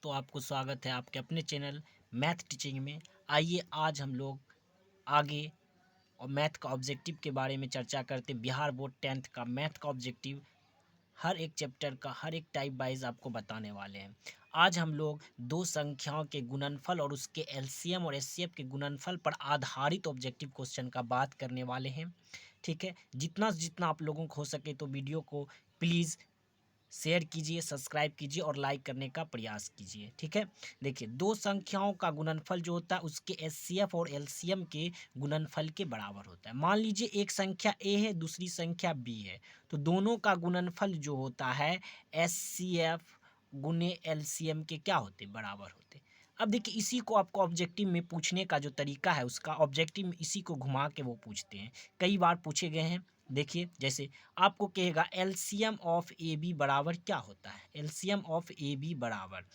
दोस्तों, आपको स्वागत है आपके अपने चैनल मैथ टीचिंग में। आइए आज हम लोग आगे और मैथ का ऑब्जेक्टिव के बारे में चर्चा करते हैं। बिहार बोर्ड 10th का मैथ का ऑब्जेक्टिव हर एक चैप्टर का हर एक टाइप वाइज आपको बताने वाले हैं। आज हम लोग दो संख्याओं के गुणनफल और उसके एलसीएम और एचसीएफ के गुणनफल पर आधारित ऑब्जेक्टिव क्वेश्चन का बात करने वाले हैं। ठीक है, जितना जितना आप लोगों को हो सके तो वीडियो को प्लीज़ शेयर कीजिए, सब्सक्राइब कीजिए और लाइक करने का प्रयास कीजिए। ठीक है, देखिए दो संख्याओं का गुणनफल जो होता है उसके एचसीएफ और एलसीएम के गुणनफल के बराबर होता है। मान लीजिए एक संख्या ए है, दूसरी संख्या बी है, तो दोनों का गुणनफल जो होता है एचसीएफ गुने एलसीएम के क्या होते, बराबर होते। अब देखिए इसी को आपको ऑब्जेक्टिव में पूछने का जो तरीका है, उसका ऑब्जेक्टिव में इसी को घुमा के वो पूछते हैं। कई बार पूछे गए हैं। देखिए जैसे आपको कहेगा एलसीएम ऑफ ए बी बराबर क्या होता है, एलसीएम ऑफ ए बी बराबर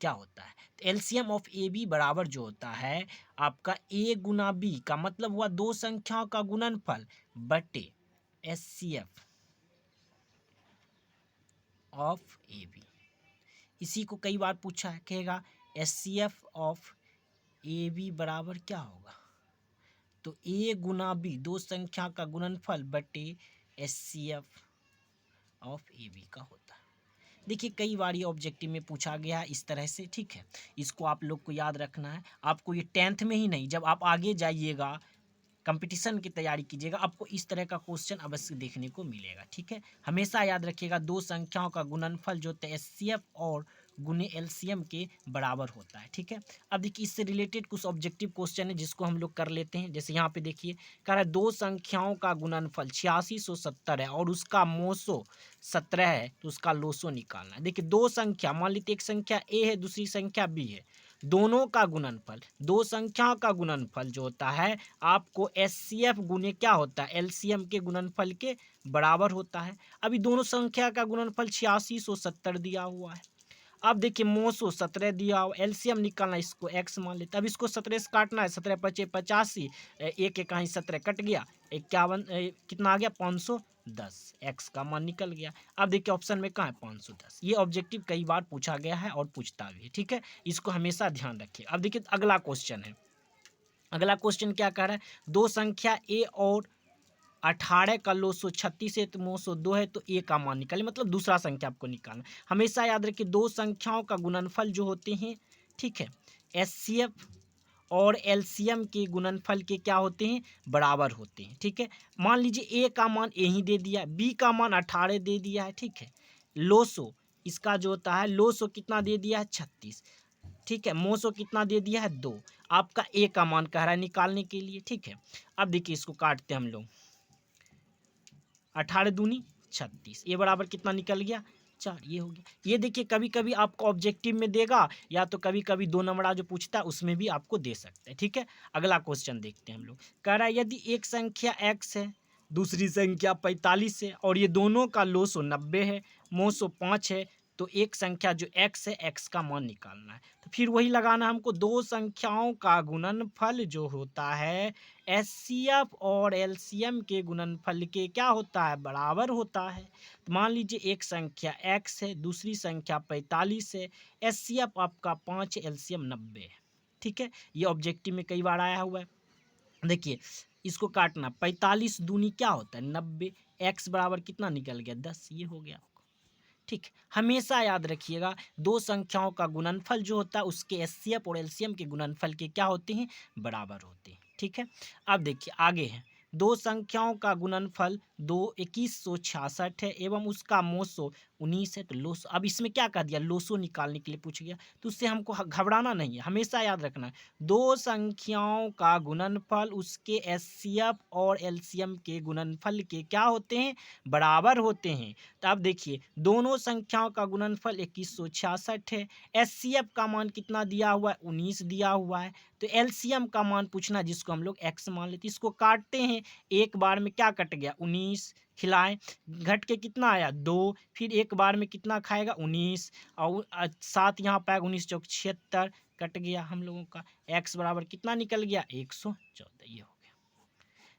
क्या होता है। तो एलसीएम ऑफ ए बी बराबर जो होता है आपका ए गुना बी का मतलब हुआ दो संख्याओं का गुणनफल बटे एचसीएफ ऑफ ए बी। इसी को कई बार पूछा है, कहेगा एचसीएफ ऑफ ए बी बराबर क्या होगा, तो ए गुना बी दो संख्या का गुणनफल बटे एचसीएफ ऑफ ए बी का होता है। देखिए कई बार ये ऑब्जेक्टिव में पूछा गया है इस तरह से। ठीक है, इसको आप लोग को याद रखना है। आपको ये 10th में ही नहीं, जब आप आगे जाइएगा कंपटीशन की तैयारी कीजिएगा, आपको इस तरह का क्वेश्चन अवश्य देखने को मिलेगा। ठीक है, हमेशा याद रखिएगा दो संख्याओं का गुणनफल जो एचसीएफ और गुने एलसीएम के बराबर होता है। ठीक है, अब देखिए इससे रिलेटेड कुछ ऑब्जेक्टिव क्वेश्चन है जिसको हम लोग कर लेते हैं। जैसे यहाँ पे देखिए कह रहा है दो संख्याओं का गुणनफल 8670 है और उसका मोसो 17 है, तो उसका लोसो निकालना है। देखिए दो संख्या, मान लीजिए एक संख्या ए है, दूसरी संख्या बी है, दोनों का गुणनफल, दो संख्याओं का गुणनफल जो होता है आपको एचसीएफ गुने क्या होता है, एलसीएम के गुणनफल के बराबर होता है। अभी दोनों संख्या का गुणनफल 8670 दिया हुआ है। अब देखिए मोसो 17 दिया हुआ, एलसीएम निकालना, इसको एक्स मान लेते। अब इसको 17 से काटना है, 17 पचे 85, एक एक कहीं 17 कट गया, 51 कितना आ गया 510, एक्स का मान निकल गया। अब देखिए ऑप्शन में कहाँ है 510। ये ऑब्जेक्टिव कई बार पूछा गया है और पूछता भी है। ठीक है, इसको हमेशा ध्यान रखिए। अब देखिए अगला क्वेश्चन है। अगला क्वेश्चन क्या कह रहा है, दो संख्या ए और 18 का लोसो 36 है, तो मोसो 2 है, तो ए का मान निकाले, मतलब दूसरा संख्या आपको निकालना। हमेशा याद रखिए दो संख्याओं का गुणनफल जो होते हैं, ठीक है, एचसीएफ और एलसीएम के गुणनफल के क्या होते हैं, बराबर होते हैं। ठीक है, मान लीजिए ए का मान ए ही दे दिया, बी का मान 18 दे दिया है। ठीक है, लोसो इसका जो होता है लोसो कितना दे दिया है 36। ठीक है, मोसो कितना दे दिया है 2। आपका ए का मान कह रहा है निकालने के लिए। ठीक है, अब देखिए इसको काटते हम लोग, 18 दूनी 36, ये बराबर कितना निकल गया 4, ये हो गया। ये देखिए कभी कभी आपको ऑब्जेक्टिव में देगा, या तो कभी कभी दो नंबरा जो पूछता है उसमें भी आपको दे सकते हैं। ठीक है, अगला क्वेश्चन देखते हैं हम लोग। कह रहा है यदि एक संख्या x है, दूसरी संख्या 45 है और ये दोनों का लोसो 90 है, मोसो 5 है, तो एक संख्या जो x है, x का मान निकालना है। तो फिर वही लगाना हमको, दो संख्याओं का गुणनफल जो होता है एचसीएफ और एलसीएम के गुणनफल के क्या होता है, बराबर होता है। तो मान लीजिए एक संख्या x है, दूसरी संख्या 45 है, एचसीएफ आपका 5, एलसीएम 90 है। ठीक है, ये ऑब्जेक्टिव में कई बार आया हुआ है। देखिए इसको काटना, 45 दूनी क्या होता है 90, x बराबर कितना निकल गया 10, ये हो गया। ठीक, हमेशा याद रखिएगा दो संख्याओं का गुणनफल जो होता है उसके एचसीएफ और एलसीएम के गुणनफल के क्या होते हैं, बराबर होते हैं। ठीक है, अब देखिए आगे है, दो संख्याओं का गुणनफल 2166 है एवं उसका मोसो 19 है, तो लोसो, अब इसमें क्या कर दिया, लोसो निकालने के लिए पूछ गया, तो उससे हमको घबराना नहीं है, हमेशा याद रखना है दो संख्याओं का गुणनफल उसके एचसीएफ और एलसीएम के गुणनफल के क्या होते हैं, बराबर होते हैं। तो अब देखिए दोनों संख्याओं का गुणनफल 2166 है, एचसीएफ का मान कितना दिया हुआ है 19 दिया हुआ है, तो एलसीएम का मान पूछना जिसको हम लोग x मान लेते। इसको काटते हैं, एक बार में क्या कट गया 19, खिलाएं, घट के कितना आया 2, फिर एक बार में कितना खाएगा 19, और 7 यहाँ पाएगा 19 चौक 76, कट गया हम लोगों का, x बराबर कितना निकल गया 114, ये हो गया।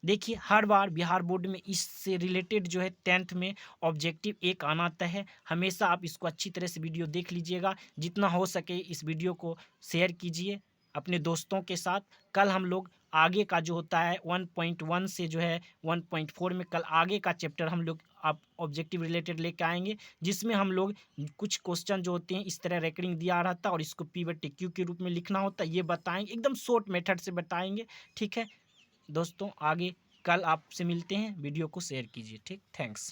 देखिए हर बार बिहार बोर्ड में इससे रिलेटेड जो है 10th में ऑब्जेक्टिव एक आना तय है। हमेशा आप इसको अच्छी तरह से वीडियो देख लीजिएगा, जितना हो सके इस वीडियो को शेयर कीजिए अपने दोस्तों के साथ। कल हम लोग आगे का जो होता है 1.1 से जो है 1.4 में कल आगे का चैप्टर हम लोग आप ऑब्जेक्टिव रिलेटेड लेके आएंगे, जिसमें हम लोग कुछ क्वेश्चन जो होते हैं इस तरह रेकरिंग दिया रहा था और इसको पी बटे क्यू के रूप में लिखना होता है, ये बताएंगे एकदम शॉर्ट मेथड से बताएंगे। ठीक है दोस्तों, आगे कल आपसे मिलते हैं, वीडियो को शेयर कीजिए। ठीक, थैंक्स।